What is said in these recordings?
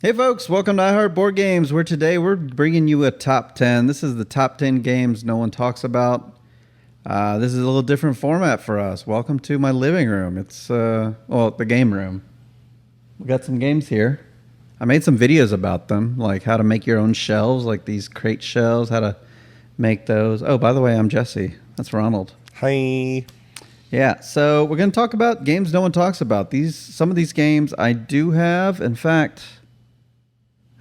Hey folks, welcome to iHeart Board Games, where today we're bringing you a top 10. This is the top 10 games no one talks about. This is a little different format for us. Welcome to my living room. It's, the game room. We got some games here. I made some videos about them, like how to make your own shelves, like these crate shelves, how to make those. Oh, by the way, I'm Jesse. That's Ronald. Hi. Yeah, so we're going to talk about games no one talks about. Some of these games I do have. In fact,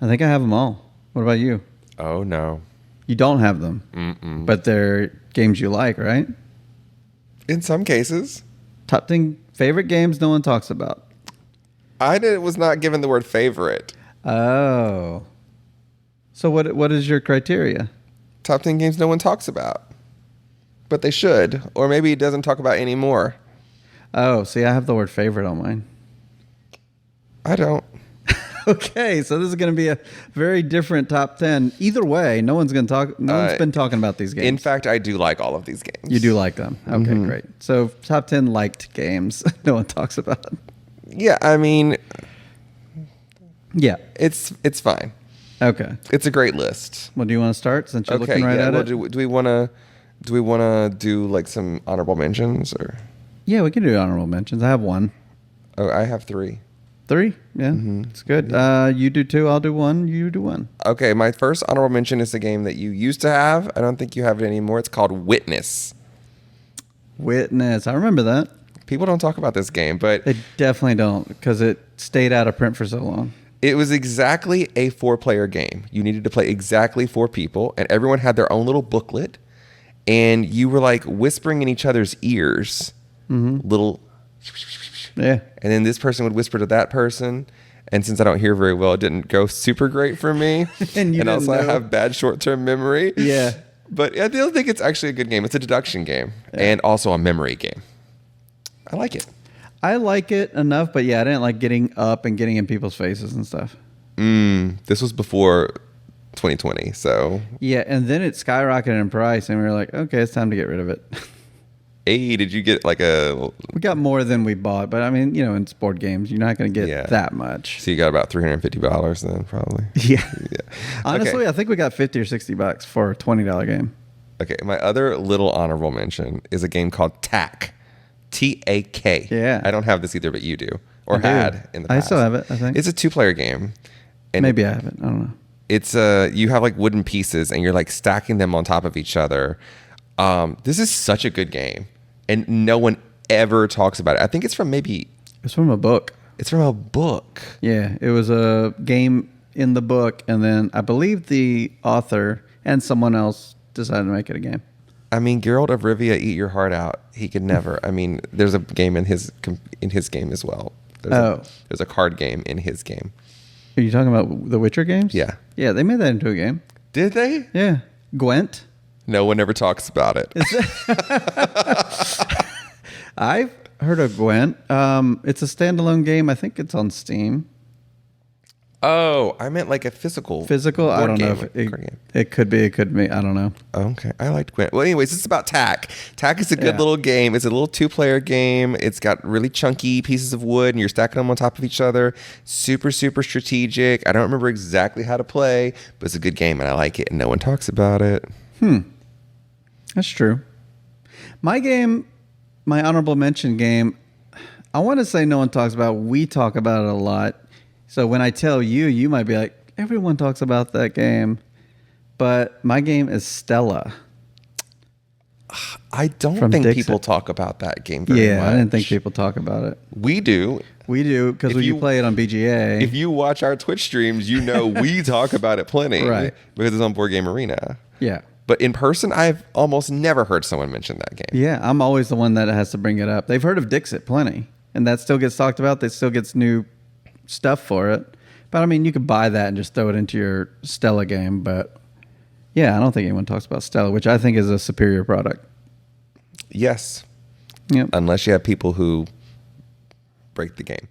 I think I have them all. What about you? Oh, no. You don't have them. Mm-mm. But they're games you like, right? In some cases. Top 10 favorite games no one talks about. Was not given the word favorite. Oh. So what is your criteria? Top 10 games no one talks about. But they should. Or maybe it doesn't talk about anymore. Oh, see, I have the word favorite on mine. I don't. Okay, so this is going to be a very different top 10. Either way, no one's been talking about these games. In fact, I do like all of these games. You do like them. Okay, great. So top 10 liked games no one talks about. Yeah, I mean, Yeah. it's fine. Okay. It's a great list. Well, do you want to start since you're looking right at it? Do we want to do like some honorable mentions or? Yeah, we can do honorable mentions. I have one. Oh, I have 3. 3? Yeah, it's good. You do 2, I'll do 1, you do 1. Okay, my first honorable mention is a game that you used to have. I don't think you have it anymore. It's called Witness. Witness. I remember that. People don't talk about this game, but They definitely don't because it stayed out of print for so long. it was exactly a 4-player game. You needed to play exactly 4 people, and everyone had their own little booklet, and you were like whispering in each other's ears, little, Yeah. and then this person would whisper to that person. And since I don't hear very well, it didn't go super great for me. And you also, didn't I know. have bad short-term memory. Yeah. But I don't think it's actually a good game. It's a deduction game and also a memory game. I like it. I like it enough, but yeah, I didn't like getting up and getting in people's faces and stuff. This was before 2020, so Yeah, and then it skyrocketed in price, and we were like, okay, it's time to get rid of it. hey, did you get like a? We got more than we bought, but I mean, in board games, you're not going to get that much. So you got about $350 then, probably. Yeah. Yeah. Honestly, Okay. I think we got $50 or $60 for a $20 game. Okay, my other little honorable mention is a game called TAK. TAK. Yeah. I don't have this either, but you do, or I do. had in the I past. still have it, I think. It's a 2-player game. And Maybe I haven't. I don't know. It's you have like wooden pieces and you're like stacking them on top of each other. This is such a good game, and no one ever talks about it. I think it's from It's from a book. It's from a book. Yeah, it was a game in the book, and then I believe the author and someone else decided to make it a game. I mean, Geralt of Rivia, eat your heart out. He could never. I mean, there's a game in his game as well. There's a card game in his game. Are you talking about the Witcher games? Yeah. Yeah, they made that into a game. Did they? Yeah. Gwent. No one ever talks about it. I've heard of Gwent. It's a standalone game. I think it's on Steam. Oh, I meant like a physical. I don't know if card game. it could be. It could be. I don't know. Okay, I liked Gwent. Well, anyways, it's about TAK. TAK is a good little game. It's a little 2-player game. It's got really chunky pieces of wood, and you're stacking them on top of each other. Super, super strategic. I don't remember exactly how to play, but it's a good game, and I like it, and no one talks about it. That's true. My honorable mention game, I want to say no one talks about. We talk about it a lot. So when I tell you, you might be like, everyone talks about that game. But my game is Stella. I don't From think Dixit. people talk about that game very much. Yeah, I didn't think people talk about it. We do. We do, because If when you you- play it on BGA. If you watch our Twitch streams, you know we talk about it plenty. Right. Because it's on Board Game Arena. Yeah. But in person, I've almost never heard someone mention that game. Yeah, I'm always the one that has to bring it up. They've heard of Dixit plenty, and that still gets talked about. That still gets new stuff for it. But I mean, you could buy that and just throw it into your Stella game. But yeah, I don't think anyone talks about Stella, which I think is a superior product. Yes. Yep. Unless you have people who break the game.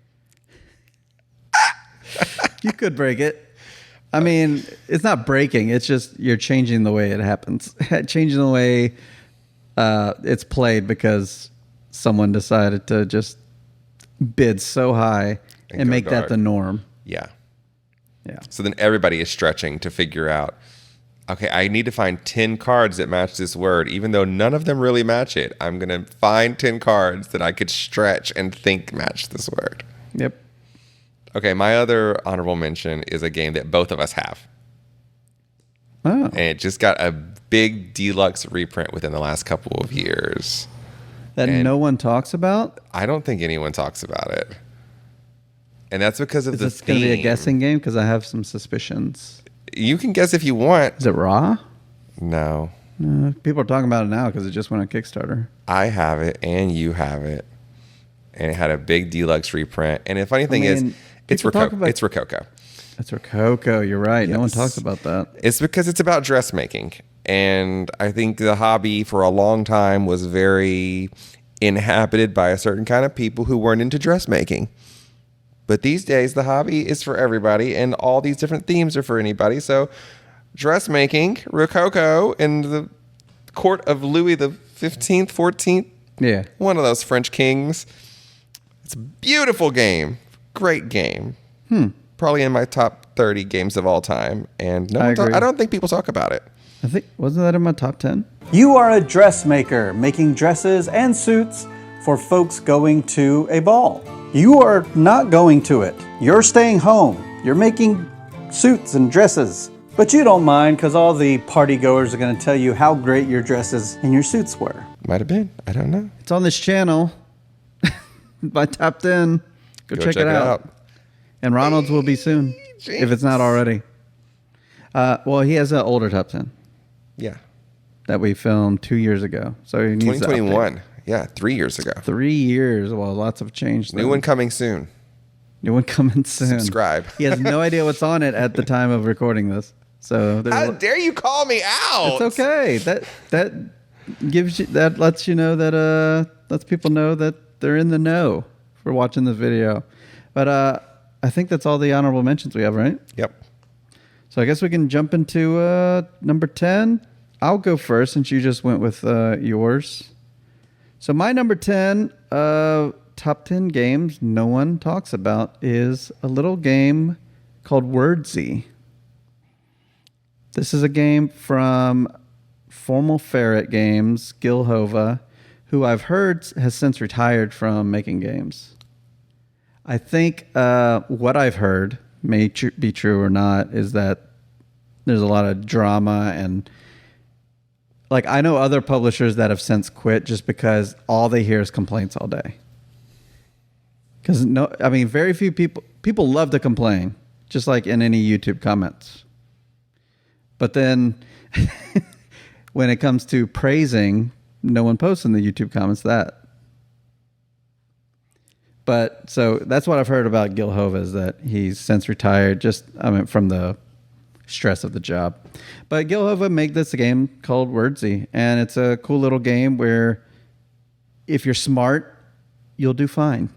You could break it. I mean, it's not breaking. It's just you're changing the way it happens. Changing the way it's played because someone decided to just bid so high and go make that dark. the norm. Yeah. Yeah. So then everybody is stretching to figure out, okay, I need to find 10 cards that match this word. Even though none of them really match it, I'm going to find 10 cards that I could stretch and think match this word. Yep. Okay, my other honorable mention is a game that both of us have. Oh. And it just got a big deluxe reprint within the last couple of years. That And no one talks about? I don't think anyone talks about it. And that's because of Is the this going to be a theme. guessing game? Because I have some suspicions. You can guess if you want. Is it Raw? No. People are talking about it now because it just went on Kickstarter. I have it and you have it. And it had a big deluxe reprint. And the funny thing is, it's Rococo. It's Rococo. It's Rococo. You're right. Yes. No one talks about that. It's because it's about dressmaking. And I think the hobby for a long time was very inhabited by a certain kind of people who weren't into dressmaking. But these days, the hobby is for everybody, and all these different themes are for anybody. So dressmaking, Rococo, and the court of Louis the 15th, 14th. Yeah. One of those French kings. It's a beautiful game. Great game. Probably in my top 30 games of all time. And I agree. I don't think people talk about it. I think, wasn't that in my top 10? You are a dressmaker, making dresses and suits for folks going to a ball. You are not going to it. You're staying home. You're making suits and dresses. But you don't mind because all the party goers are going to tell you how great your dresses and your suits were. Might have been. I don't know. It's on this channel. My top 10. Go check it out. And Ronald's will be soon, if it's not already. Well, he has an older top 10 Yeah. that we filmed 2 years ago. So he needs to update. 2021. Yeah, 3 years ago. 3 years. Well, lots have changed. New one coming soon. New one coming soon. Subscribe. He has no idea what's on it at the time of recording this. So How dare you call me out? it's okay. That gives you, that lets you know that lets people know that they're in the know for watching this video. But I think that's all the honorable mentions we have, right? Yep. So I guess we can jump into number 10. I'll go first since you just went with yours. So my number 10 top 10 games no one talks about is a little game called Wordsy. This is a game from Formal Ferret Games, Gil Hova, who I've heard has since retired from making games. I think what I've heard, may be true or not, is that there's a lot of drama and like I know other publishers that have since quit just because all they hear is complaints all day. Because very few people love to complain, just like in any YouTube comments. But then when it comes to praising, no one posts in the YouTube comments that. But so that's what I've heard about Gil Hova is that he's since retired from the stress of the job. But Gil Hova made this game called Wordsy, and it's a cool little game where if you're smart, you'll do fine.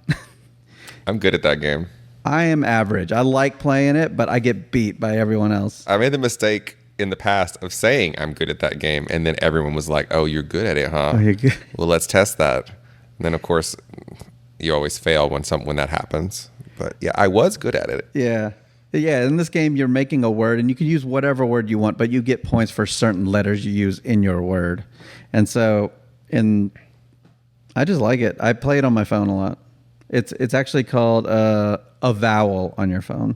I'm good at that game. I am average. I like playing it, but I get beat by everyone else. I made the mistake in the past of saying I'm good at that game, and then everyone was like, "Oh, you're good at it, huh? Oh, you're good. Well, let's test that." And then, of course, you always fail when that happens. But yeah, I was good at it. Yeah. In this game, you're making a word, and you can use whatever word you want, but you get points for certain letters you use in your word. And so, I just like it. I play it on my phone a lot. It's actually called a vowel on your phone,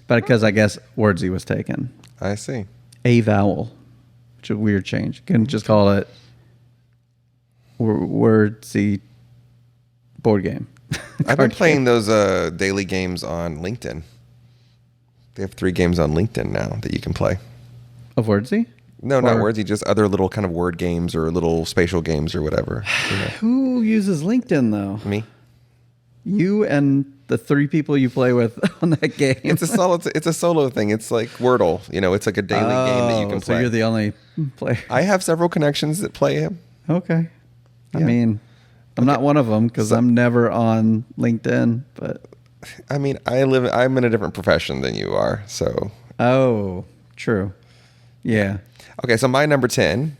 but because I guess Wordsy was taken. I see. A vowel, which is a weird change. You can just call it Wordsy board game. I've been playing those daily games on LinkedIn. They have 3 games on LinkedIn now that you can play. Of Wordsy? No, not Wordsy, just other little kind of word games or little spatial games or whatever. Who uses LinkedIn though? Me. You and the 3 people you play with on that game. It's a solo thing. It's like Wordle. It's like a daily game that you can play. So you're the only player. I have several connections that play him. Okay. I Yeah. mean, I'm not one of them because I'm never on LinkedIn. But I mean, I'm in a different profession than you are. So. Oh, true. Yeah. Okay, so my number 10.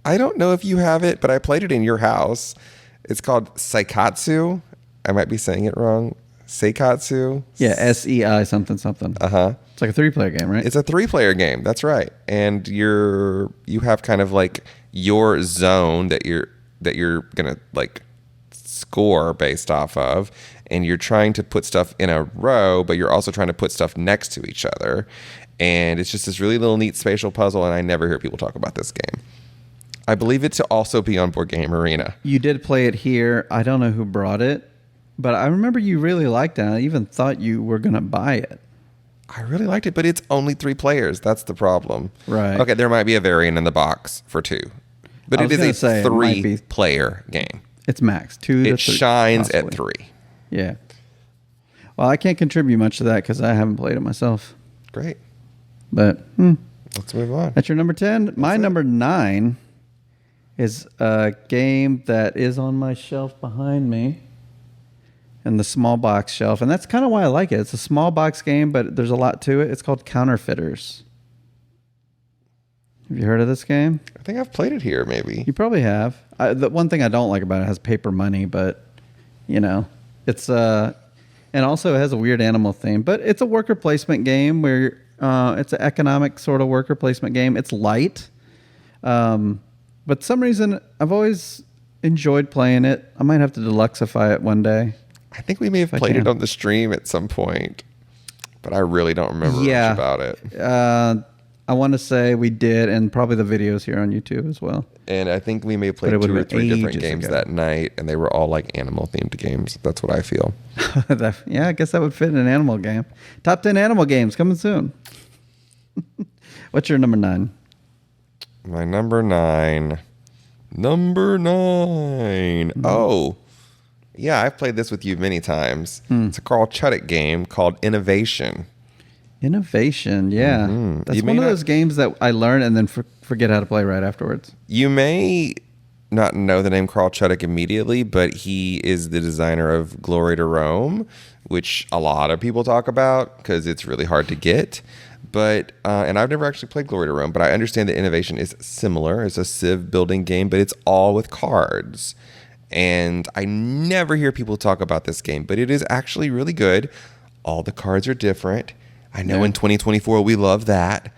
I don't know if you have it, but I played it in your house. It's called Saikatsu. I might be saying it wrong. Seikatsu. Yeah, SEI something something. It's like a 3-player game, right? It's a 3-player game. That's right. And you have kind of like your zone that you're gonna like score based off of, and you're trying to put stuff in a row, but you're also trying to put stuff next to each other. And it's just this really little neat spatial puzzle, and I never hear people talk about this game. I believe it to also be on Board Game Arena. You did play it here. I don't know who brought it, but I remember you really liked it. I even thought you were going to buy it. I really liked it, but it's only 3 players. That's the problem. Right. Okay, there might be a variant in the box for 2. But it is a 3-player game. It's max 2 to 3. It shines possibly. at 3. Yeah. Well, I can't contribute much to that because I haven't played it myself. Great. But let's move on. That's your number 10. My number 9 is a game that is on my shelf behind me, in the small box shelf, and that's kind of why I like it. It's a small box game, but there's a lot to it. It's called Counterfeiters. Have you heard of this game? I think I've played it here, maybe. You probably have. The one thing I don't like about it has paper money, but it's and also it has a weird animal theme. But it's a worker placement game where it's an economic sort of worker placement game. It's light, but some reason I've always enjoyed playing it. I might have to deluxify it one day. I think we may have played it on the stream at some point, but I really don't remember much about it. I want to say we did, and probably the videos here on YouTube as well. And I think we may have played 2 or 3 different games that night, and they were all like animal-themed games. That's what I feel. Yeah, I guess that would fit in an animal game. Top 10 animal games coming soon. What's your number 9? My number 9. Oh, yeah, I've played this with you many times. It's a Carl Chuddick game called Innovation. Innovation, yeah. Mm-hmm. That's one of those games that I learn and then forget how to play right afterwards. You may not know the name Carl Chuddick immediately, but he is the designer of Glory to Rome, which a lot of people talk about because it's really hard to get. But and I've never actually played Glory to Rome, but I understand that Innovation is similar. It's a civ building game, but it's all with cards. And I never hear people talk about this game, but it is actually really good. All the cards are different. I know in 2024 we love that.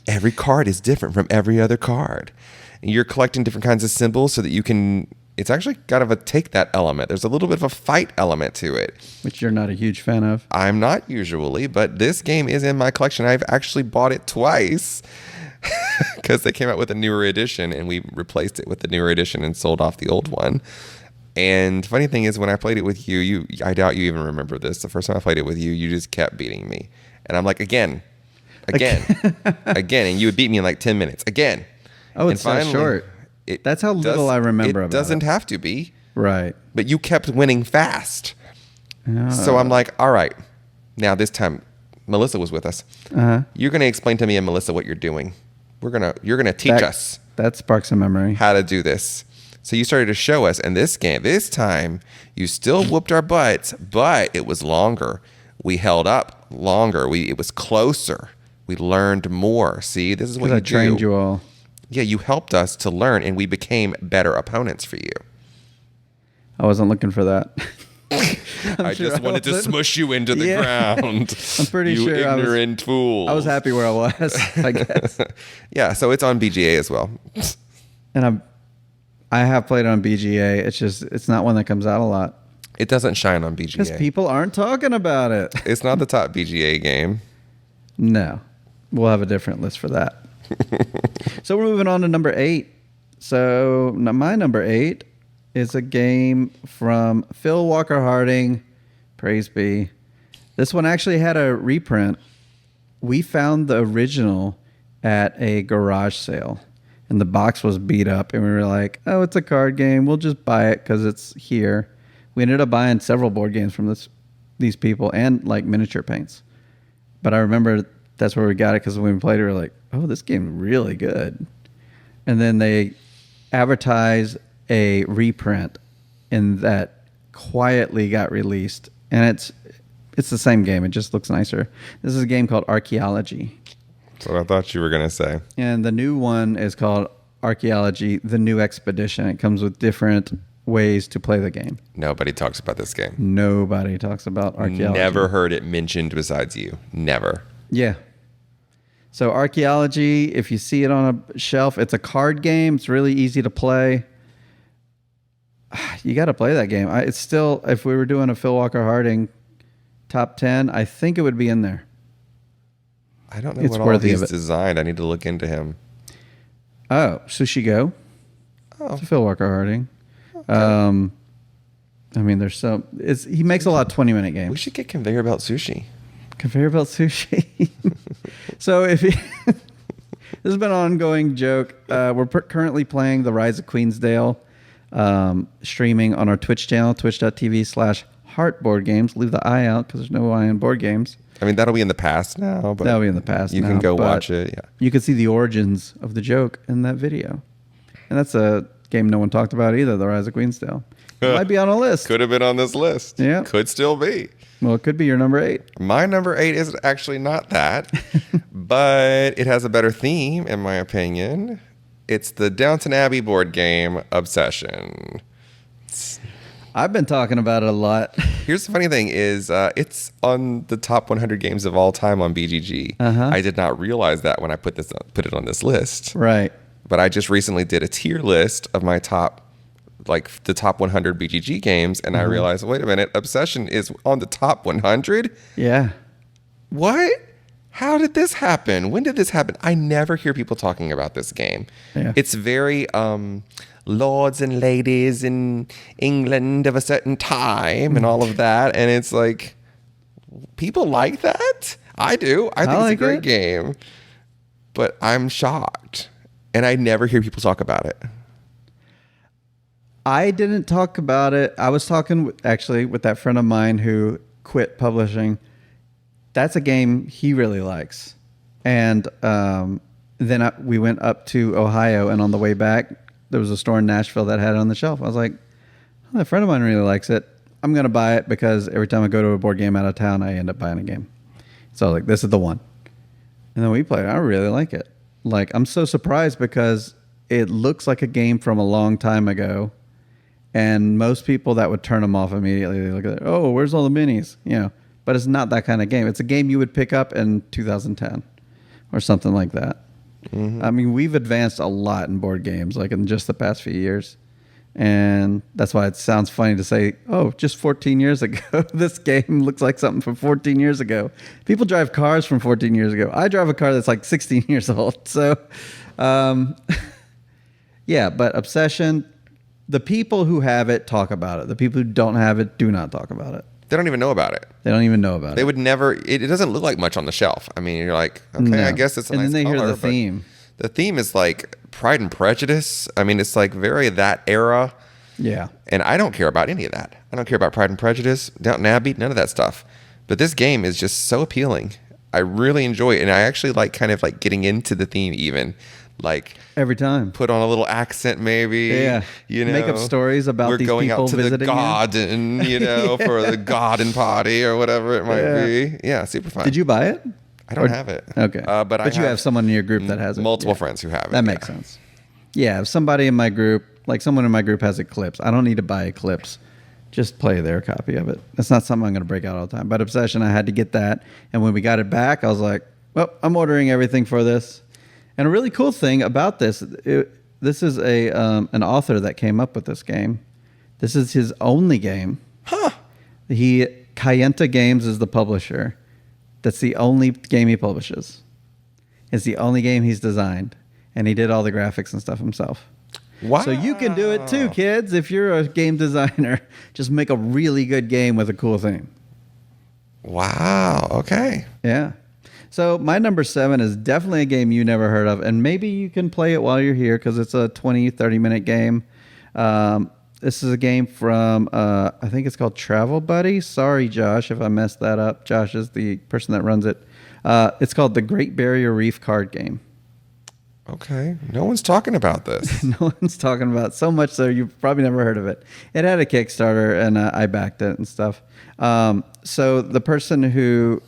Every card is different from every other card. And you're collecting different kinds of symbols so that you can... It's actually kind of a take that element. There's a little bit of a fight element to it. Which you're not a huge fan of. I'm not usually, but this game is in my collection. I've actually bought it twice because they came out with a newer edition and we replaced it with the newer edition and sold off the old one. And funny thing is, when I played it with you, I doubt you even remember this. The first time I played it with you, you just kept beating me. And I'm like, again. And you would beat me in like 10 minutes. Again. Oh, it's so short. That's how little I remember about it. It doesn't have to be. Right. But you kept winning fast. So I'm like, all right. Now this time, Melissa was with us. You're going to explain to me and Melissa what you're doing. You're going to teach us. That sparks a memory. How to do this. So you started to show us, and this time, you still whooped our butts, but it was longer. We held up longer. It was closer. We learned more. See, this is what you do. I trained you all. Yeah, you helped us to learn, and we became better opponents for you. I wasn't looking for that. I just wanted to smush you into the ground. I'm pretty sure you ignorant fool. I was happy where I was, I guess. Yeah, so it's on BGA as well. And I have played it on BGA. It's not one that comes out a lot. It doesn't shine on BGA. Because people aren't talking about it. It's not the top BGA game. No. We'll have a different list for that. So we're moving on to number 8. So my number 8 is a game from Phil Walker Harding. Praise be. This one actually had a reprint. We found the original at a garage sale. And the box was beat up. And we were like, oh, it's a card game. We'll just buy it because it's here. We ended up buying several board games from these people and like miniature paints. But I remember that's where we got it because when we played it, we were like, oh, this game is really good. And then they advertised a reprint and that quietly got released. And it's the same game. It just looks nicer. This is a game called Archaeology. That's what I thought you were going to say. And the new one is called Archaeology, The New Expedition. It comes with different ways to play the game. Nobody talks about this game. Nobody talks about archaeology. Never heard it mentioned besides you. Never. Yeah. So archaeology, if you see it on a shelf, it's a card game. It's really easy to play. You got to play that game. It's still, if we were doing a Phil Walker Harding top 10, I think it would be in there. I don't know It's what all worthy he's of it. designed. I need to look into him. Oh, Sushi Go. Oh. It's a Phil Walker Harding. I mean, there's so he makes a lot of 20-minute games. We should get conveyor belt sushi. Conveyor belt sushi. So if you, this has been an ongoing joke. We're currently playing The Rise of Queensdale, streaming on our Twitch channel, twitch.tv/heartboardgames. Leave the I out because there's no I in board games. I mean, that'll be in the past now. But That'll be in the past. You now, can go but watch it. Yeah. You can see the origins of the joke in that video, and that's a game no one talked about either. The Rise of Queensdale. It might be on a list. Could have been on this list. Yeah. Could still be. Well, it could be your number 8. My number 8 is actually not that, but it has a better theme, in my opinion. It's the Downton Abbey board game Obsession. I've been talking about it a lot. Here's the funny thing is it's on the top 100 games of all time on BGG. I did not realize that when I put it on this list. Right. But I just recently did a tier list of my top, like the top 100 BGG games, and I realized, wait a minute, Obsession is on the top 100? Yeah. What? How did this happen? When did this happen? I never hear people talking about this game. Yeah. It's very lords and ladies in England of a certain time and all of that. And it's like, people like that? I do. I think it's a great game. But I'm shocked. And I never hear people talk about it. I didn't talk about it. I was talking actually with that friend of mine who quit publishing. That's a game he really likes. And then we went up to Ohio, and on the way back, there was a store in Nashville that had it on the shelf. I was like, oh, a friend of mine really likes it. I'm going to buy it because every time I go to a board game out of town, I end up buying a game. So I was like, this is the one. And then we played it. I really like it. Like, I'm so surprised because it looks like a game from a long time ago. And most people that would turn them off immediately, they look at it, oh, where's all the minis? You know, but it's not that kind of game. It's a game you would pick up in 2010 or something like that. I mean, we've advanced a lot in board games, like in just the past few years. And that's why it sounds funny to say, oh, just 14 years ago, this game looks like something from 14 years ago. People drive cars from 14 years ago. I drive a car that's like 16 years old. So, yeah, but Obsession, the people who have it talk about it. The people who don't have it do not talk about it. They don't even know about it. They don't even know about it. They would never. It doesn't look like much on the shelf. I mean, you're like, okay, No. I guess it's a And nice then they hear color, the but theme. The theme is like Pride and Prejudice. I mean, it's like very that era. Yeah. And I don't care about any of that. I don't care about Pride and Prejudice, Downton Abbey, none of that stuff. But this game is just so appealing. I really enjoy it, and I actually like kind of like getting into the theme even. Like Every time. put on a little accent maybe. Yeah. You know, Make up stories about we're these going people out to the visiting you. garden, you know, for the garden party or whatever it might Yeah. be. Yeah, super fun. Did you buy it? I don't have it. Okay. But you have someone in your group that has it. multiple Yeah. friends who have it. That makes sense. Yeah, if somebody in my group, like someone in my group has Eclipse, I don't need to buy Eclipse. Just play their copy of it. It's not something I'm going to break out all the time. But Obsession, I had to get that. And when we got it back, I was like, well, I'm ordering everything for this. And a really cool thing about this, this is an author that came up with this game. This is his only game. Huh. Kayenta Games is the publisher. That's the only game he publishes. It's the only game he's designed. And he did all the graphics and stuff himself. Wow. So you can do it too, kids. If you're a game designer, just make a really good game with a cool theme. Wow. Okay. Yeah. So my number 7 is definitely a game you never heard of. And maybe you can play it while you're here because it's a 20, 30-minute game. This is a game from, I think it's called Travel Buddy. Sorry, Josh, if I messed that up. Josh is the person that runs it. It's called the Great Barrier Reef card game. Okay. No one's talking about this. No one's talking about it, so much so you've probably never heard of it. It had a Kickstarter, and I backed it and stuff. So the person who,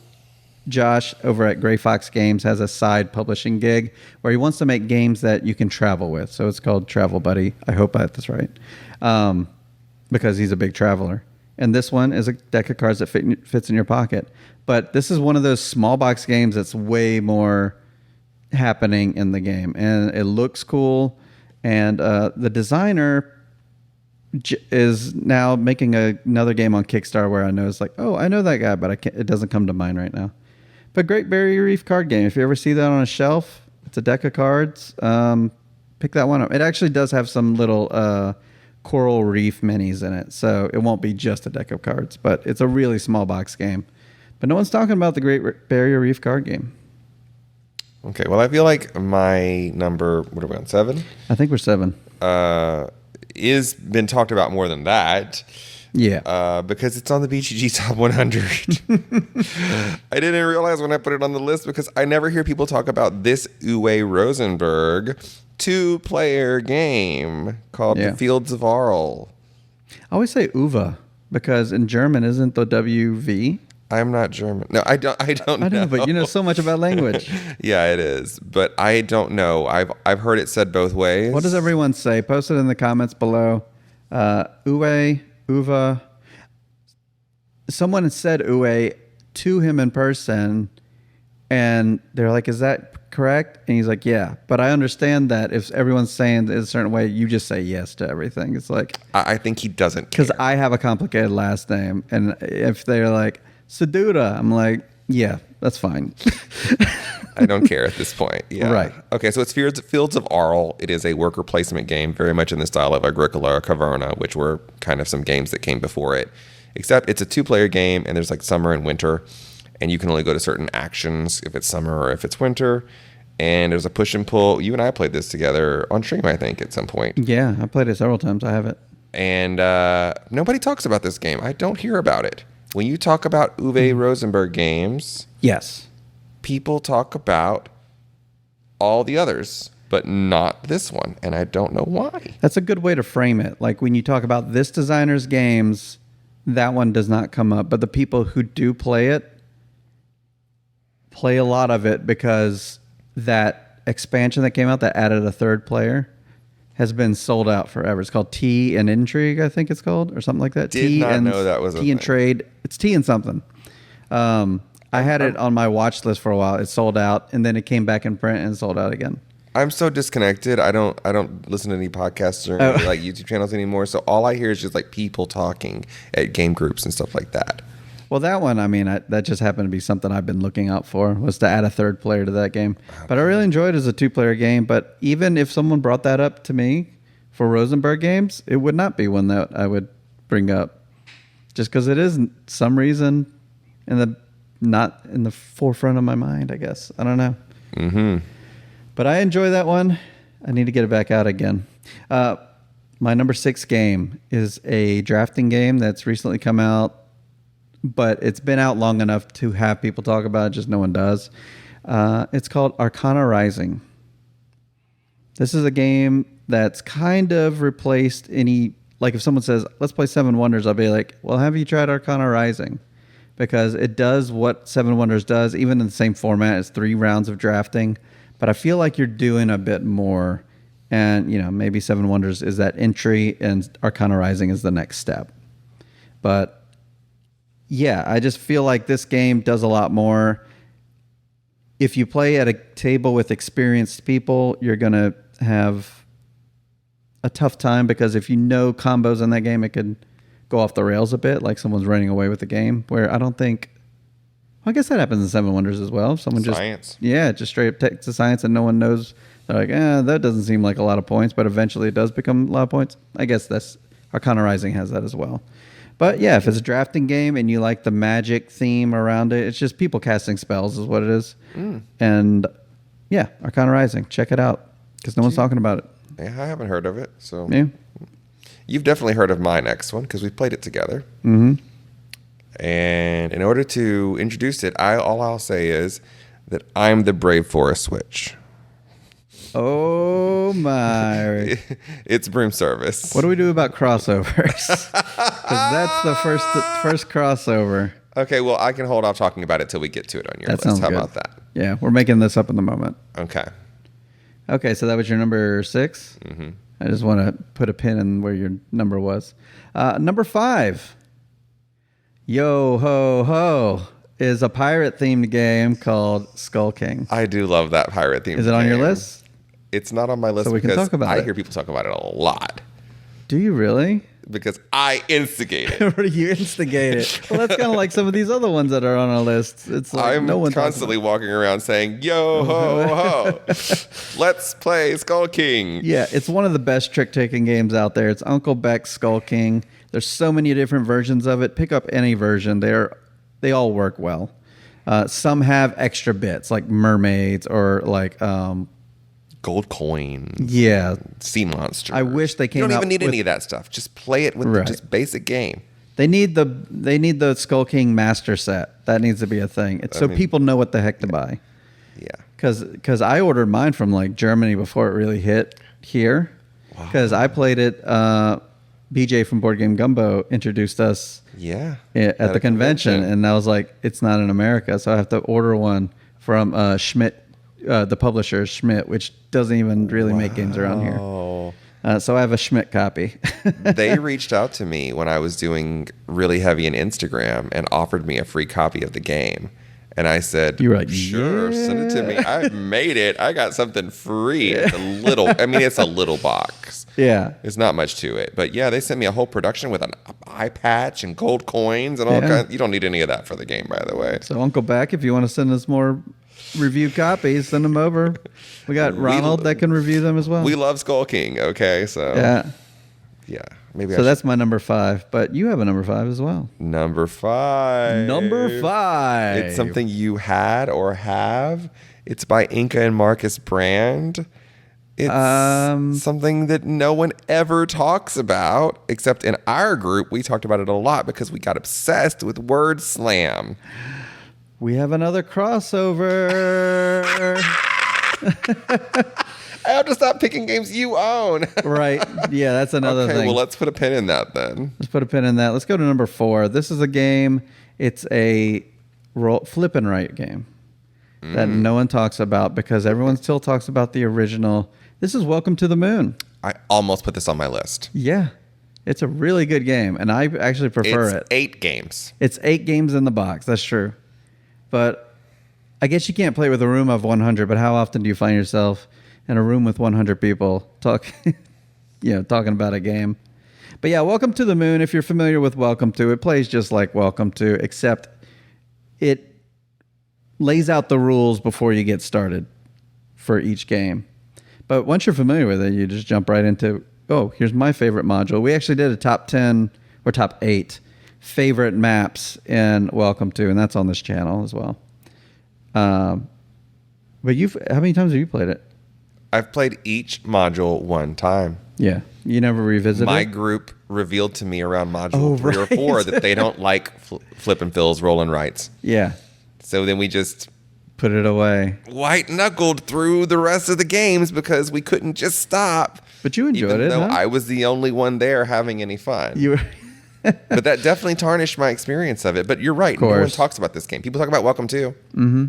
Josh over at Gray Fox Games, has a side publishing gig where he wants to make games that you can travel with. So it's called Travel Buddy. I hope that's right. because he's a big traveler. And this one is a deck of cards that fits in your pocket. But this is one of those small box games that's way more happening in the game. And it looks cool. And the designer is now making another game on Kickstarter where I know it's like, oh, I know that guy, but it doesn't come to mind right now. But great Barrier Reef card game. If you ever see that on a shelf, it's a deck of cards. Pick that one up. It actually does have some little coral reef minis in it, so it won't be just a deck of cards, but it's a really small box game. But no one's talking about the Great Barrier Reef card game. Okay, well, I feel like my number, what are we on, 7? I think we're 7. Is been talked about more than that. Yeah. Because it's on the BGG Top 100. I didn't realize when I put it on the list because I never hear people talk about this Uwe Rosenberg 2-player game called The Fields of Arl. I always say Uwe because in German isn't the WV? I'm not German. No, I don't know. I know, but you know so much about language. Yeah, it is. But I don't know. I've heard it said both ways. What does everyone say? Post it in the comments below. Uwe. Someone said Uwe to him in person, and they're like, is that correct? And he's like, yeah. But I understand that if everyone's saying it a certain way, you just say yes to everything. It's like... I think he doesn't because I have a complicated last name, and if they're like, Seidule, I'm like, yeah, that's fine. I don't care at this point. Yeah. Right. Okay, so it's Fields of Arl. It is a worker placement game, very much in the style of Agricola or Caverna, which were kind of some games that came before it. Except it's a 2-player game, and there's like summer and winter, and you can only go to certain actions if it's summer or if it's winter. And there's a push and pull. You and I played this together on stream, I think, at some point. Yeah, I played it several times. I have it. And nobody talks about this game. I don't hear about it. When you talk about Uwe Rosenberg games, yes, people talk about all the others, but not this one. And I don't know why. That's a good way to frame it. Like when you talk about this designer's games, that one does not come up. But the people who do play it, play a lot of it because that expansion that came out that added a 3rd player has been sold out forever. It's called Tea and Intrigue, I think it's called, or something like that. Did not know that was a Tea and thing. Trade. It's Tea and something. I had it on my watch list for a while. It sold out, and then it came back in print and sold out again. I'm so disconnected. I don't listen to any podcasts or any, like YouTube channels anymore. So all I hear is just like people talking at game groups and stuff like that. Well, that one, I mean, that just happened to be something I've been looking out for, was to add a 3rd player to that game. Okay. But I really enjoyed it as a 2-player game. But even if someone brought that up to me for Rosenberg games, it would not be one that I would bring up. Just because it is some reason not in the forefront of my mind, I guess. I don't know. Mm-hmm. But I enjoy that one. I need to get it back out again. My number 6 game is a drafting game that's recently come out, but it's been out long enough to have people talk about it, just no one does. It's called Arcana Rising. This is a game that's kind of replaced any... Like if someone says, let's play 7 Wonders, I'll be like, well, have you tried Arcana Rising? Because it does what 7 Wonders does, even in the same format. It's 3 rounds of drafting. But I feel like you're doing a bit more. And, you know, maybe 7 Wonders is that entry and Arcana Rising is the next step. But, yeah, I just feel like this game does a lot more. If you play at a table with experienced people, you're going to have a tough time because if you know combos in that game, it could go off the rails a bit, like someone's running away with the game, where I don't think... Well, I guess that happens in 7 Wonders as well. Someone Science. just straight up takes the science and no one knows. They're like, that doesn't seem like a lot of points, but eventually it does become a lot of points. I guess that's Arcana Rising has that as well. But yeah, if it's a drafting game and you like the magic theme around it, it's just people casting spells is what it is. And yeah, Arcana Rising, check it out because no one's talking about it. Yeah, I haven't heard of it. So Yeah. You've definitely heard of my next one because we played it together. Mm-hmm. And in order to introduce it, all I'll say is that I'm the Brave Forest Witch. Oh my! It's Broom Service. What do we do about crossovers? Because that's the first crossover. Okay, well, I can hold off talking about it till we get to it on your That list. sounds How good. about that? Yeah, we're making this up in the moment. Okay. Okay, so that was your number 6? Mm-hmm. I just want to put a pin in where your number was. Number 5, Yo Ho Ho, is a pirate-themed game called Skull King. I do love that pirate theme. Is it on your list? It's not on my list So we can because talk about I it. hear people talk about it a lot. Do you really? Because I instigate it. You instigate it. Well, that's kind of like some of these other ones that are on our list. It's like I'm no one constantly walking around saying, yo ho ho, let's play Skull King. Yeah, it's one of the best trick-taking games out there. It's Uncle Beck's Skull King. There's so many different versions of it. Pick up any version. They all work well. Some have extra bits like mermaids or like Gold coins. yeah. Sea monsters. I wish they came You don't out even need with- any of that stuff. Just play it with Right. the just basic game. They need the Skull King master set. That needs to be a thing. It's so people know what the heck to buy. Yeah. Because I ordered mine from like Germany before it really hit here. Because I played it. BJ from Board Game Gumbo introduced us Yeah. at the a convention, and I was like, it's not in America, so I have to order one from Schmidt, the publisher Schmidt, which doesn't even really make games around here. Oh. So I have a Schmidt copy. They reached out to me when I was doing really heavy in Instagram and offered me a free copy of the game. And I said, You were like, sure, send it to me. I made it. I got something free. It's it's a little box. Yeah. There's not much to it. But yeah, they sent me a whole production with an eye patch and gold coins and all Yeah. kinds. You don't need any of that for the game, by the way. So Uncle Beck, if you want to send us more review copies, send them over. We got Ronald that can review them as well. We love Skull King, okay? So Yeah. maybe So that's my number 5, but you have a number 5 as well. number 5. Number 5. It's something you had or have. It's by Inca and Marcus Brand. It's something that no one ever talks about, except in our group. We talked about it a lot because we got obsessed with Word Slam. We have another crossover. I have to stop picking games you own. Right. Yeah, that's another Okay, thing. well, let's put a pin in that then. Let's put a pin in that. Let's go to number 4. This is a game. It's a flip and write game that no one talks about because everyone still talks about the original. This is Welcome to the Moon. I almost put this on my list. Yeah. It's a really good game, and I actually prefer It's it. 8 games. It's 8 games in the box. That's true. But I guess you can't play with a room of 100, but how often do you find yourself in a room with 100 people talking about a game? But yeah, Welcome to the Moon, if you're familiar with Welcome to, it plays just like Welcome to, except it lays out the rules before you get started for each game. But once you're familiar with it, you just jump right into, oh, here's my favorite module. We actually did a top 10 or top 8 favorite maps in Welcome to, and that's on this channel as well. But how many times have you played it? I've played each module one time. Yeah. You never revisited My it? group revealed to me around module 3 right. or 4 that they don't like flip and fills, roll and writes. Yeah. So then we just Put it away. white knuckled through the rest of the games because we couldn't just stop. But you enjoyed even it, though huh? I was the only one there having any fun. You were But that definitely tarnished my experience of it. But you're right. No one course. talks about this game. People talk about Welcome to. Mm-hmm.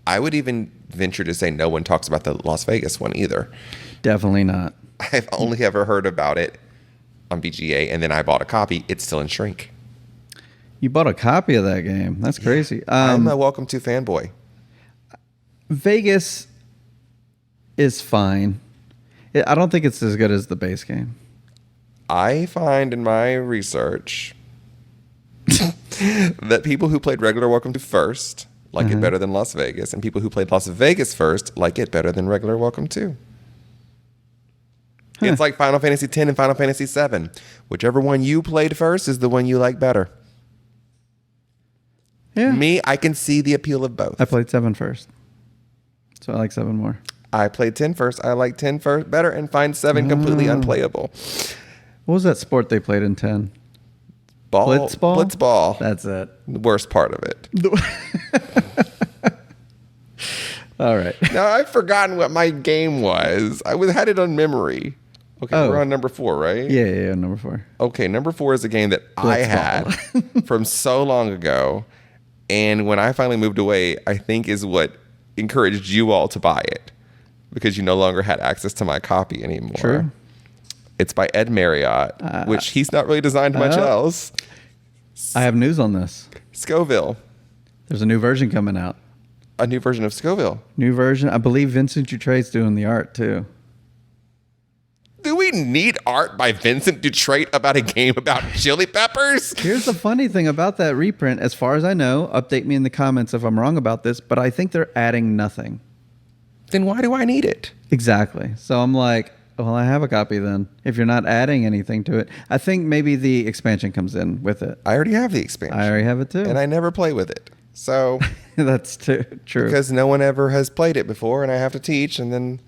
I would even venture to say no one talks about the Las Vegas one either. Definitely not. I've only ever heard about it on BGA, and then I bought a copy. It's still in shrink. You bought a copy of that game. That's crazy. I'm a Welcome to fanboy. Vegas is fine. I don't think it's as good as the base game. I find in my research that people who played regular Welcome to first like it better than Las Vegas, and people who played Las Vegas first like it better than regular Welcome to. It's like Final Fantasy X and Final Fantasy VII. Whichever one you played first is the one you like better. Yeah. Me, I can see the appeal of both. I played 7 first. So I like 7 more. I played 10 first. I like 10 first better and find 7 completely unplayable. What was that sport they played in 10? Blitzball? Blitzball. That's it. The worst part of it. All right. Now, I've forgotten what my game was. Had it on memory. Okay, Oh. we're on number 4, right? Yeah, number 4. Okay, number 4 is a game that I had from so long ago. And when I finally moved away, I think is what encouraged you all to buy it. Because you no longer had access to my copy anymore. True. It's by Ed Marriott, which he's not really designed much else. I have news on this. Scoville. There's a new version coming out. A new version of Scoville. New version. I believe Vincent Dutrait's doing the art too. Do we need art by Vincent Dutrait about a game about chili peppers? Here's the funny thing about that reprint. As far as I know, update me in the comments if I'm wrong about this, but I think they're adding nothing. Then why do I need it? Exactly. So I'm like, well, I have a copy then. If you're not adding anything to it, I think maybe the expansion comes in with it. I already have the expansion. I already have it too. And I never play with it. So that's true. Because no one ever has played it before and I have to teach. And then,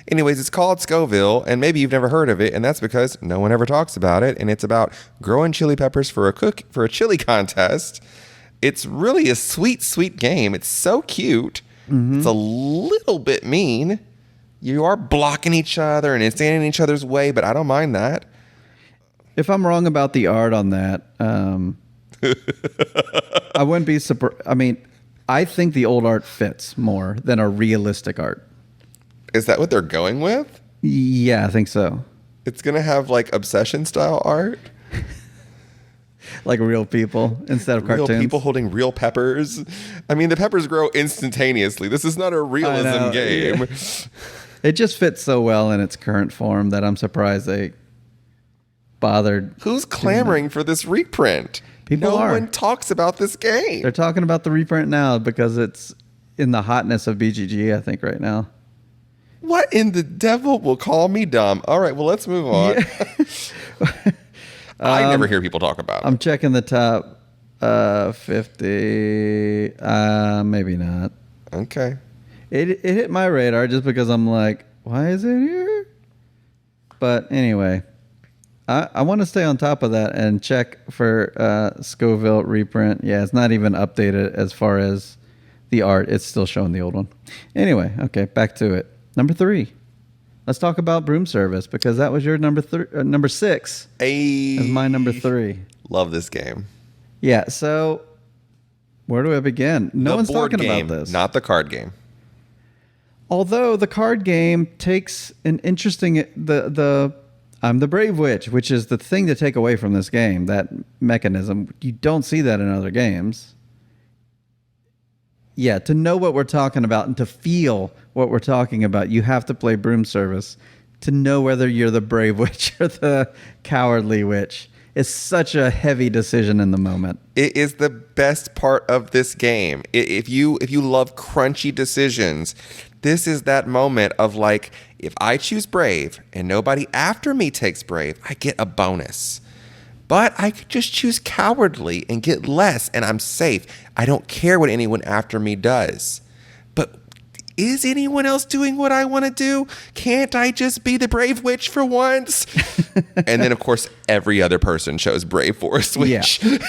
anyways, it's called Scoville. And maybe you've never heard of it. And that's because no one ever talks about it. And it's about growing chili peppers for a chili contest. It's really a sweet, sweet game. It's so cute. Mm-hmm. It's a little bit mean. You are blocking each other and it's standing in each other's way, but I don't mind that. If I'm wrong about the art on that, I wouldn't be surprised. I mean, I think the old art fits more than a realistic art. Is that what they're going with? Yeah, I think so. It's going to have like obsession style art? Like real people instead of cartoons. Real people holding real peppers. I mean, the peppers grow instantaneously. This is not a realism game. Yeah. It just fits so well in its current form that I'm surprised they bothered. Who's clamoring for this reprint? People are. No one talks about this game. They're talking about the reprint now because it's in the hotness of BGG, I think, right now. What in the devil will call me dumb? All right, well, let's move on. Yeah. I never hear people talk about it. I'm checking the top 50. Maybe not. Okay. It hit my radar just because I'm like, why is it here? But anyway, I want to stay on top of that and check for Scoville reprint. Yeah, it's not even updated as far as the art. It's still showing the old one. Anyway, okay, back to it. Number 3. Let's talk about Broom Service because that was your number 6. That's my number 3. Love this game. Yeah, so where do I begin? No one's talking game, about this. Not the card game. Although the card game takes an interesting I'm the Brave Witch, which is the thing to take away from this game, that mechanism. You don't see that in other games. Yeah, to know what we're talking about and to feel what we're talking about, you have to play Broom Service to know whether you're the Brave Witch or the Cowardly Witch. It's such a heavy decision in the moment. It is the best part of this game. If you love crunchy decisions, this is that moment of like, if I choose Brave and nobody after me takes Brave, I get a bonus. But I could just choose Cowardly and get less, and I'm safe. I don't care what anyone after me does. But is anyone else doing what I want to do? Can't I just be the Brave Witch for once? And then, of course, every other person chose Brave Forest Witch. Yeah.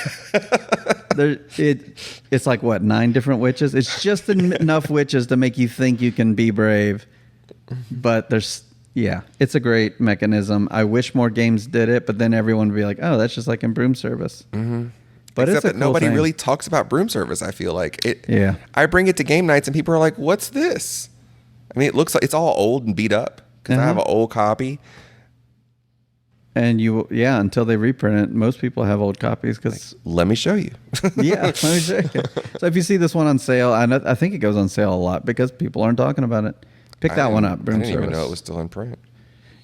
It's like, what, 9 different witches? It's just enough witches to make you think you can be brave. But it's a great mechanism. I wish more games did it, but then everyone would be like, oh, that's just like in Broom Service. Mm-hmm. But except it's a that cool nobody thing. really talks about Broom Service, I feel like. Yeah. I bring it to game nights and people are like, what's this? I mean, it looks like it's all old and beat up because I have an old copy. And until they reprint it, most people have old copies because... Let me show you. Yeah, let me show you. So if you see this one on sale, I think it goes on sale a lot because people aren't talking about it. Pick that one up, Broom Service. I didn't even know it Service. was still in print.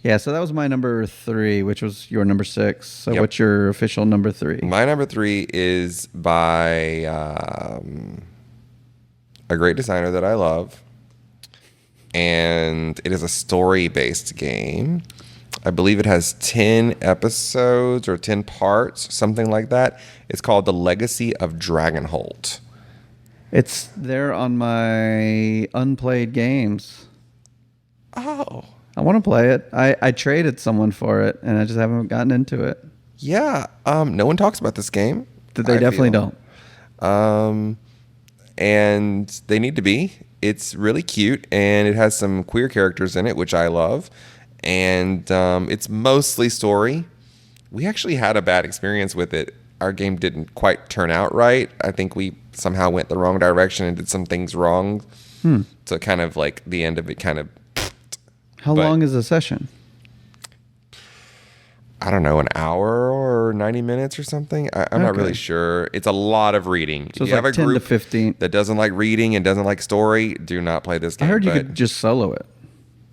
Yeah, so that was my number 3, which was your number 6. So what's your official number 3? My number 3 is by a great designer that I love. And it is a story-based game. I believe it has 10 episodes or 10 parts, something like that. It's called The Legacy of Dragonholt. It's there on my unplayed games. Oh. I want to play it. I traded someone for it, and I just haven't gotten into it. Yeah. No one talks about this game. They definitely don't. And they need to be. It's really cute, and it has some queer characters in it, which I love. And it's mostly story. We actually had a bad experience with it. Our game didn't quite turn out right. I think we somehow went the wrong direction and did some things wrong. So kind of like the end of it kind of... How long is a session? I don't know, an hour or 90 minutes or something. I'm not really sure. It's a lot of reading. So if it's you like have a 10 to group 15. that doesn't like reading and doesn't like story, do not play this game. I heard you but could just solo it.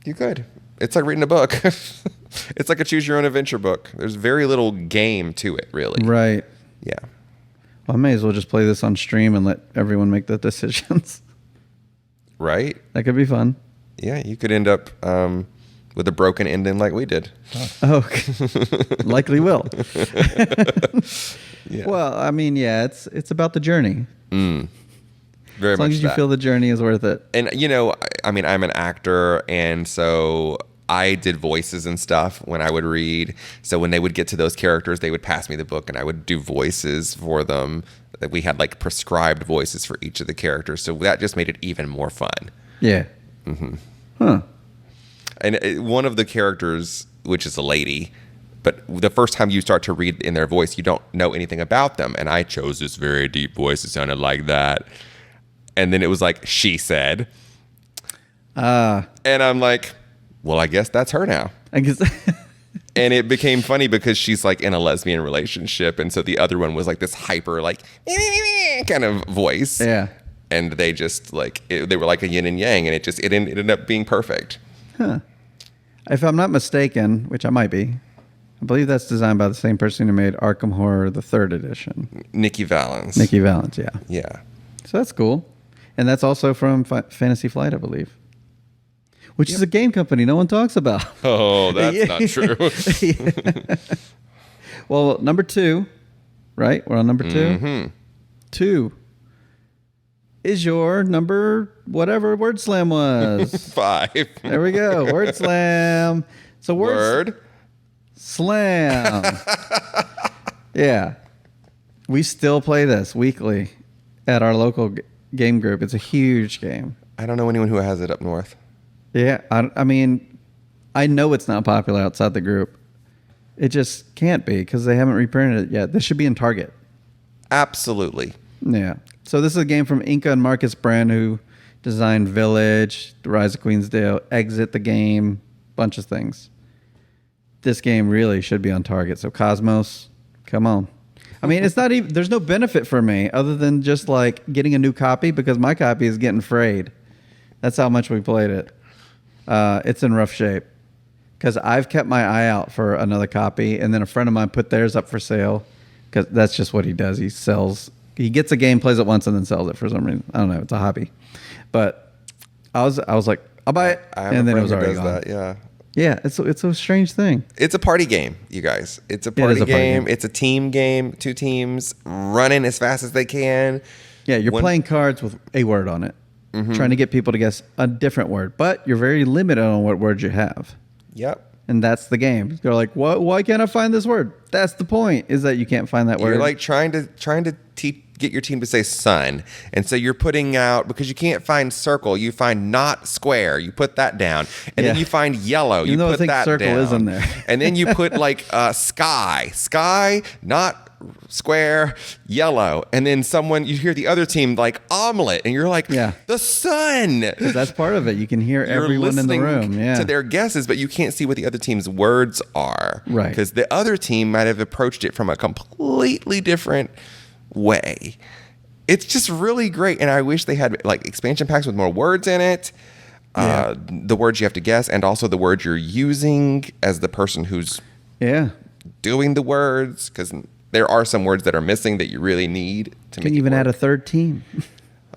You could. It's like reading a book. It's like a choose your own adventure book. There's very little game to it, really. Right. Yeah. Well, I may as well just play this on stream and let everyone make the decisions. Right? That could be fun. Yeah, you could end up with a broken ending like we did. Oh, likely will. Yeah. Well, I mean, yeah, it's about the journey. Very As long much as you that. feel the journey is worth it. And, you know, I mean, I'm an actor, and so I did voices and stuff when I would read. So when they would get to those characters, they would pass me the book, and I would do voices for them. We had, like, prescribed voices for each of the characters, so that just made it even more fun. Yeah. Huh. And one of the characters, which is a lady, but the first time you start to read in their voice, you don't know anything about them. And I chose this very deep voice that sounded like that. And then it was like, she said. And I'm like, well, I guess that's her now. I guess. And it became funny because she's like in a lesbian relationship. And so the other one was like this hyper, like, kind of voice. Yeah. And they just like, they were like a yin and yang. And it ended up being perfect. Huh. If I'm not mistaken, which I might be, I believe that's designed by the same person who made Arkham Horror, the 3rd edition. Nikki Valens. Nikki Valens, yeah. Yeah. So that's cool. And that's also from Fantasy Flight, I believe. Which is a game company no one talks about. Oh, that's not true. Well, number 2, right? We're on number 2. Mm-hmm. 2 is your number, whatever Word Slam was. 5. There we go. Word Slam. So Word Slam. Yeah. We still play this weekly at our local game group. It's a huge game. I don't know anyone who has it up north. Yeah. I mean, I know it's not popular outside the group. It just can't be because they haven't reprinted it yet. This should be in Target. Absolutely. Yeah. So this is a game from Inca and Marcus Brand, who designed Village, The Rise of Queensdale, Exit the Game, bunch of things. This game really should be on Target. So Cosmos, come on. I mean, it's not even, there's no benefit for me other than just like getting a new copy because my copy is getting frayed. That's how much we played it. It's in rough shape because I've kept my eye out for another copy, and then a friend of mine put theirs up for sale because that's just what he does. He gets a game, plays it once, and then sells it for some reason. I don't know. It's a hobby. But I was like, I'll buy it, I have and a then it friend was who already does gone. that, yeah. Yeah, it's a strange thing. It's a party game, you guys. It's a It party is a party game. game. It's a team game. 2 teams running as fast as they can. Yeah, you're playing cards with a word on it, trying to get people to guess a different word, but you're very limited on what words you have. Yep. And that's the game. They're like, what? Why can't I find this word? That's the point, is that you can't find that word. You're like trying to get your team to say sun. And so you're putting out, because you can't find circle, you find not square. You put that down. And then Yeah. you find yellow. Even You though I put think that circle down. is in there. And then you put like sky. Sky, not square, yellow. And then you hear the other team like omelet. And you're like, Yeah. the sun. 'Cause that's part of it. You can hear You're everyone in the listening room. Yeah. to their guesses, but you can't see what the other team's words are. Right. Because the other team might have approached it from a completely different way. It's just really great, and I wish they had like expansion packs with more words in it. Yeah. The words you have to guess, and also the words you're using as the person who's Yeah. doing the words, because there are some words that are missing that you really need to Can make it even add a work. third team.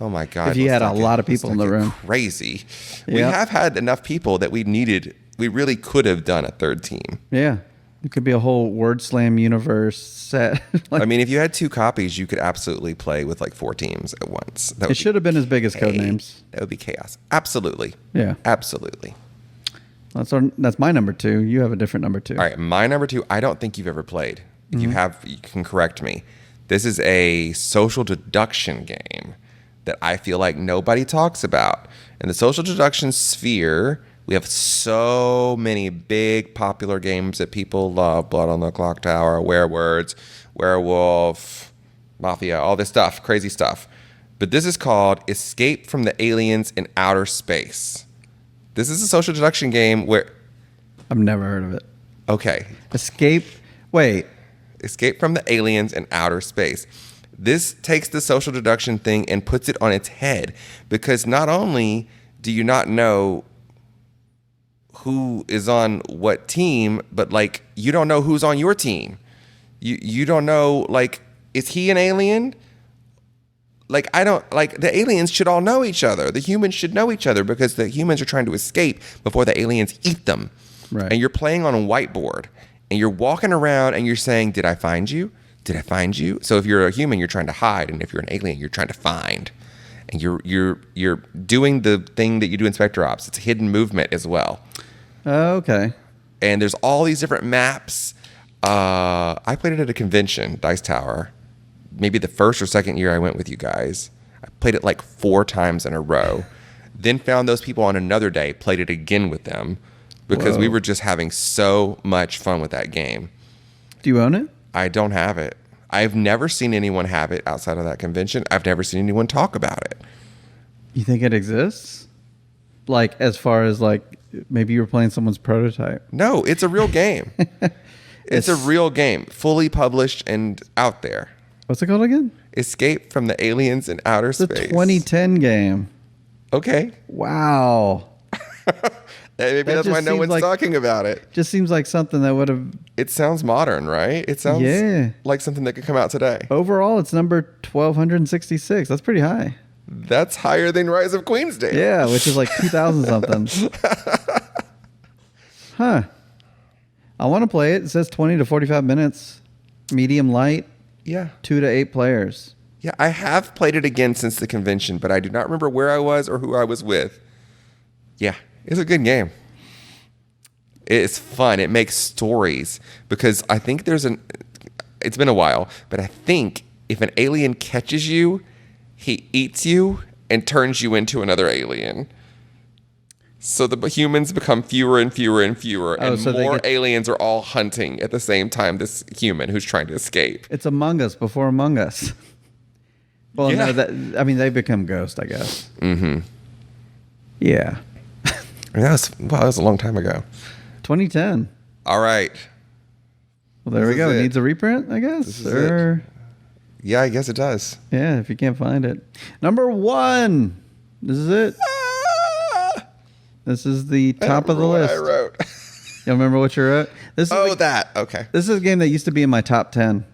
Oh my God! if you let's had a not get- lot of let's people not in the get room. Crazy. We Yeah. have had enough people that we needed. We really could have done a third team. Yeah. It could be a whole Word Slam universe set. I mean, if you had 2 copies, you could absolutely play with like 4 teams at once. That It would should have been as big as be- Codenames. That would be chaos. Absolutely. Yeah. Absolutely. That's my number 2. You have a different number 2. All right, my number 2, I don't think you've ever played. If you have, you can correct me. This is a social deduction game that I feel like nobody talks about. In the social deduction sphere, we have so many big popular games that people love. Blood on the Clock Tower, Werewords, Werewolf, Mafia, all this stuff, crazy stuff. But this is called Escape from the Aliens in Outer Space. This is a social deduction game where... I've never heard of it. Okay, Escape Wait. Escape from the aliens in outer space. This takes the social deduction thing and puts it on its head, because not only do you not know who is on what team, but like you don't know who's on your team. You don't know, like, is he an alien? Like, I don't, like, the aliens should all know each other. The humans should know each other, because the humans are trying to escape before the aliens eat them. Right. And you're playing on a whiteboard and you're walking around and you're saying, did I find you? Did I find you? So if you're a human, you're trying to hide, and if you're an alien, you're trying to find. And you're doing the thing that you do in Spectre Ops. It's hidden movement as well. Oh, okay. And there's all these different maps. I played it at a convention, Dice Tower. Maybe the first or second year I went with you guys. I played it like 4 times in a row. Then found those people on another day, played it again with them, because we were just having so much fun with that game. Do you own it? I don't have it. I've never seen anyone have it outside of that convention. I've never seen anyone talk about it. You think it exists? Like, as far as like, maybe you were playing someone's prototype. No, it's a real game. It's a real game, fully published and out there. What's it called again? Escape from the aliens in outer It's a space. 2010 game. Okay. Wow. Maybe That that's why just no seems one's like- talking about it. Just seems like something that would have. It sounds modern, right? It sounds Yeah. like something that could come out today. Overall, it's number 1266. That's pretty high. That's higher than Rise of Queensdale. Yeah, which is like 2000 something. Huh. I want to play it. It says 20 to 45 minutes. Medium light, Yeah. 2 to 8 players. Yeah, I have played it again since the convention, but I do not remember where I was or who I was with. Yeah, it's a good game. It's fun. It makes stories, because I think it's been a while, but I think if an alien catches you, he eats you and turns you into another alien. So the humans become fewer and fewer and fewer, and so they more get- aliens are all hunting at the same time this human who's trying to escape. It's Among Us before Among Us. Well, Yeah. no, they become ghosts, I guess. Mm-hmm. Yeah. That was a long time ago. 2010. All right. Well, there This we go. is It it. needs a reprint, I guess. This is it. Yeah, I guess it does. Yeah, if you can't find it. Number 1. This is it. This is the top of the list. I wrote. You remember what you wrote? This is That. Okay. This is a game that used to be in my top 10.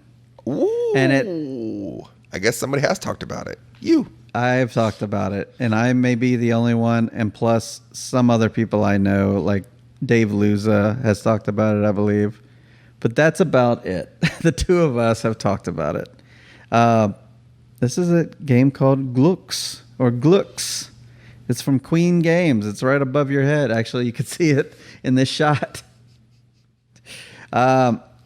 Ooh. And I guess somebody has talked about it. You. I've talked about it, and I may be the only one, and plus some other people I know, like Dave Luza has talked about it, I believe. But that's about it. The two of us have talked about it. This is a game called Glooks, or Glooks. It's from Queen Games. It's right above your head. Actually, you can see it in this shot.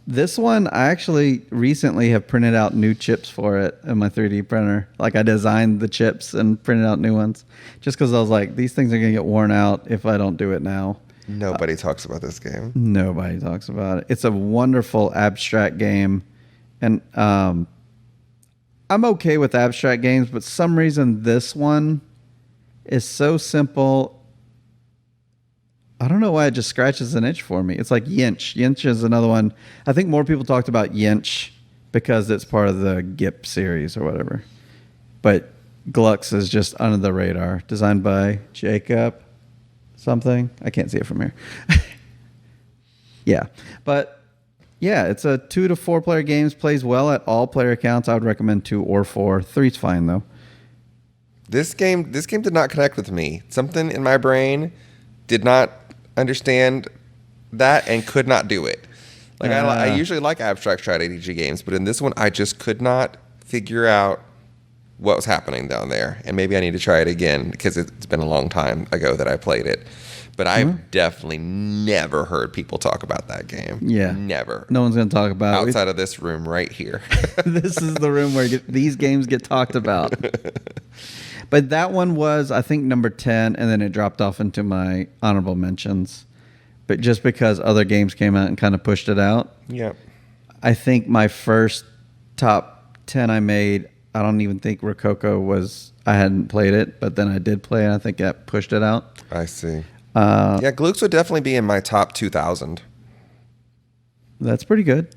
This one, I actually recently have printed out new chips for it in my 3D printer. Like, I designed the chips and printed out new ones just because I was like, these things are going to get worn out if I don't do it now. Nobody talks about this game. Nobody talks about it. It's a wonderful abstract game. And I'm okay with abstract games, but some reason this one is so simple. I don't know why it just scratches an itch for me. It's like Yinch. Yinch is another one. I think more people talked about Yinch because it's part of the GIP series or whatever. But Glux is just under the radar. Designed by Jacob something. I can't see it from here. Yeah. But yeah, it's a 2 to 4 player games. Plays well at all player counts. I would recommend 2 or 4. 3's fine though. This game did not connect with me. Something in my brain did not understand that and could not do it. Like I usually like abstract strategy games, but in this one I just could not figure out what was happening down there. And maybe I need to try it again because it's been a long time ago that I played it. But I've definitely never heard people talk about that game. Yeah. Never. No one's going to talk about it. Outside of this room right here. This is the room where these games get talked about. But that one was, I think, number 10, and then it dropped off into my honorable mentions. But just because other games came out and kind of pushed it out. Yeah. I think my first top 10 I made, I don't even think Rococo was, I hadn't played it, but then I did play it. I think that pushed it out. I see. Yeah, Glooks would definitely be in my top 2,000. That's pretty good.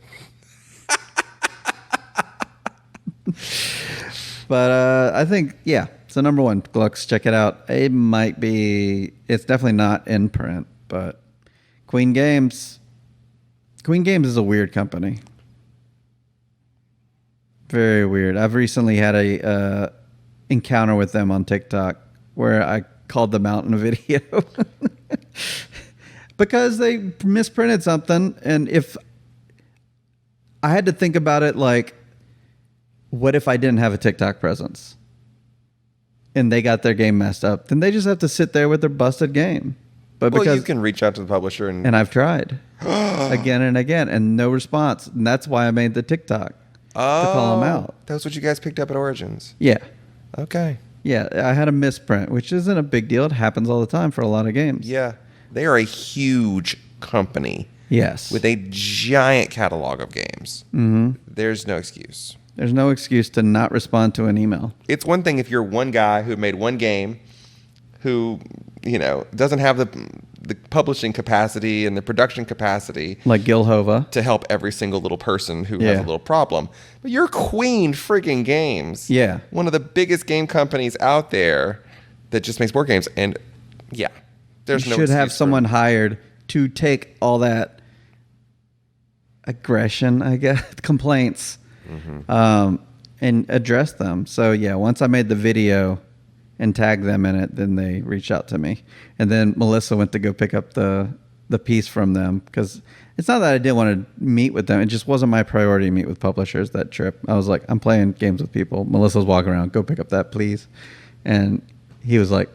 But I think, yeah. So number one, Glucks, check it out. It's definitely not in print, but Queen Games is a weird company. Very weird. I've recently had a encounter with them on TikTok where I called them out in a video because they misprinted something. And if I had to think about it, like, what if I didn't have a TikTok presence and they got their game messed up? Then they just have to sit there with their busted game. But because you can reach out to the publisher and I've tried again and again and no response. And that's why I made the TikTok. To call them out. That's what you guys picked up at Origins. Yeah. Okay. Yeah, I had a misprint, which isn't a big deal. It happens all the time for a lot of games. Yeah. They are a huge company. Yes. With a giant catalog of games. Mm-hmm. There's no excuse. There's no excuse to not respond to an email. It's one thing if you're one guy who made one game who, doesn't have the publishing capacity and the production capacity. Like Gilhova. To help every single little person who has a little problem. But you're Queen friggin' Games. Yeah. One of the biggest game companies out there that just makes board games. And there's no should have someone hired to take all that aggression, I guess, complaints, and address them. So, yeah, once I made the video and tagged them in it, then they reached out to me. And then Melissa went to go pick up the piece from them because it's not that I didn't want to meet with them. It just wasn't my priority to meet with publishers that trip. I was like, I'm playing games with people. Melissa was walking around. Go pick up that, please. And he was like,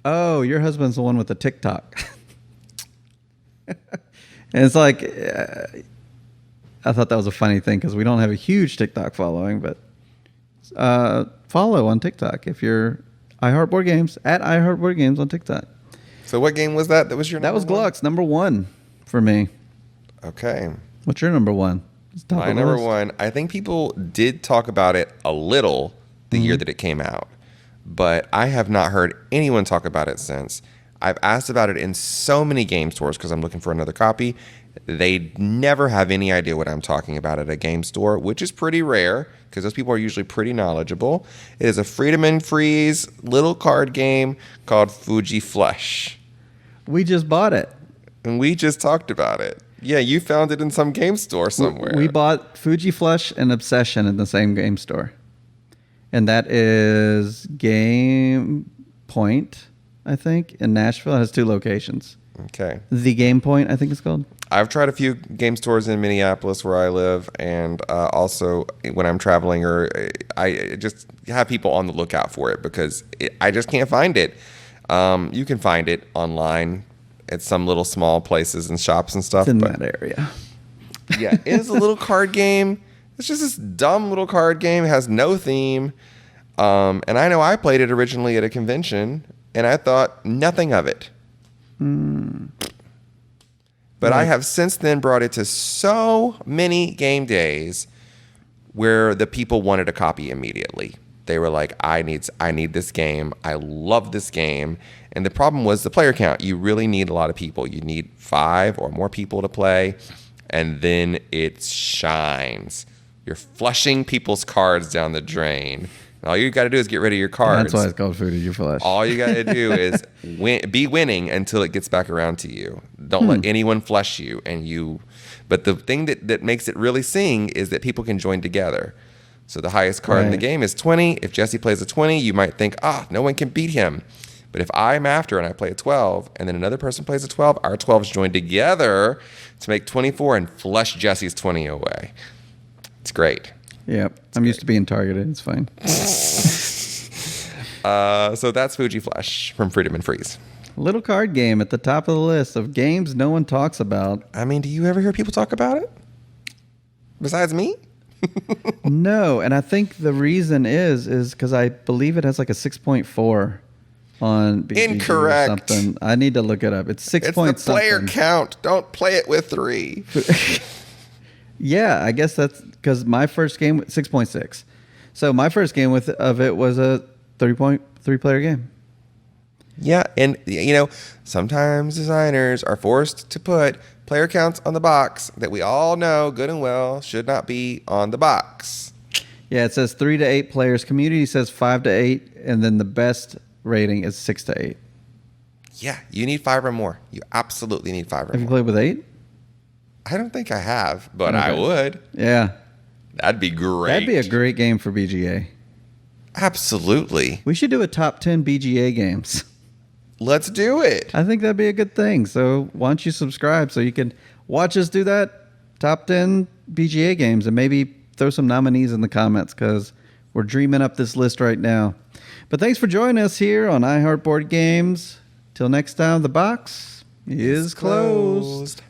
oh, your husband's the one with the TikTok. And it's like, I thought that was a funny thing because we don't have a huge TikTok following, but follow on TikTok if you're iHeartBoard Games at iHeartBoard Games on TikTok. So what game was that? That was your number one? That was Glucks, number one for me. Okay. What's your number one? My number one, I think people did talk about it a little the year that it came out, but I have not heard anyone talk about it since. I've asked about it in so many game stores because I'm looking for another copy. They never have any idea what I'm talking about at a game store, which is pretty rare because those people are usually pretty knowledgeable. It is a Friedemann Friese little card game called Fuji Flush. We just bought it. And we just talked about it. Yeah, you found it in some game store somewhere. We bought Fuji Flush and Obsession in the same game store. And that is Game Point, I think, in Nashville. It has 2 locations. Okay. The Game Point, I think it's called. I've tried a few game stores in Minneapolis where I live, and also when I'm traveling, or I just have people on the lookout for it because I just can't find it. You can find it online at some little small places and shops and stuff. It's in that area. Yeah, it is a little card game. It's just this dumb little card game. It has no theme. And I know I played it originally at a convention, and I thought nothing of it. But I have since then brought it to so many game days where the people wanted a copy immediately. They were like, I need this game. I love this game. And the problem was the player count. You really need a lot of people. You need 5 or more people to play, and then it shines. You're flushing people's cards down the drain. And all you got to do is get rid of your cards. That's why it's called Fuji Flush. All you got to do is be winning until it gets back around to you. Don't let anyone flush you. But the thing that makes it really sing is that people can join together. So the highest card in the game is 20. If Jesse plays a 20, you might think, no one can beat him. But if I'm after and I play a 12, and then another person plays a 12, our 12s join together to make 24 and flush Jesse's 20 away. It's great. Yep. I'm used to being targeted. It's fine. So that's Fuji Flush from Friedemann Friese. Little card game at the top of the list of games no one talks about. I mean, do you ever hear people talk about it? Besides me? No, and I think the reason is because I believe it has like a 6.4 on BGG Incorrect. or something. I need to look it up. It's 6 point It's the player count. Don't play it with 3. Yeah, I guess that's because my first game 6.6. So my first game of it was a 3.3 player game. Yeah, and sometimes designers are forced to put player counts on the box that we all know good and well should not be on the box. Yeah, it says 3 to 8 players. Community says 5 to 8, and then the best rating is 6 to 8. Yeah, you need 5 or more. You absolutely need 5 or Have you more. played with 8? I don't think I have, but Okay. I would. Yeah. That'd be great. That'd be a great game for BGA. Absolutely. We should do a top 10 BGA games. Let's do it. I think that'd be a good thing. So why don't you subscribe so you can watch us do that top 10 BGA games and maybe throw some nominees in the comments because we're dreaming up this list right now. But thanks for joining us here on iHeart Board Games. Till next time, the box is closed.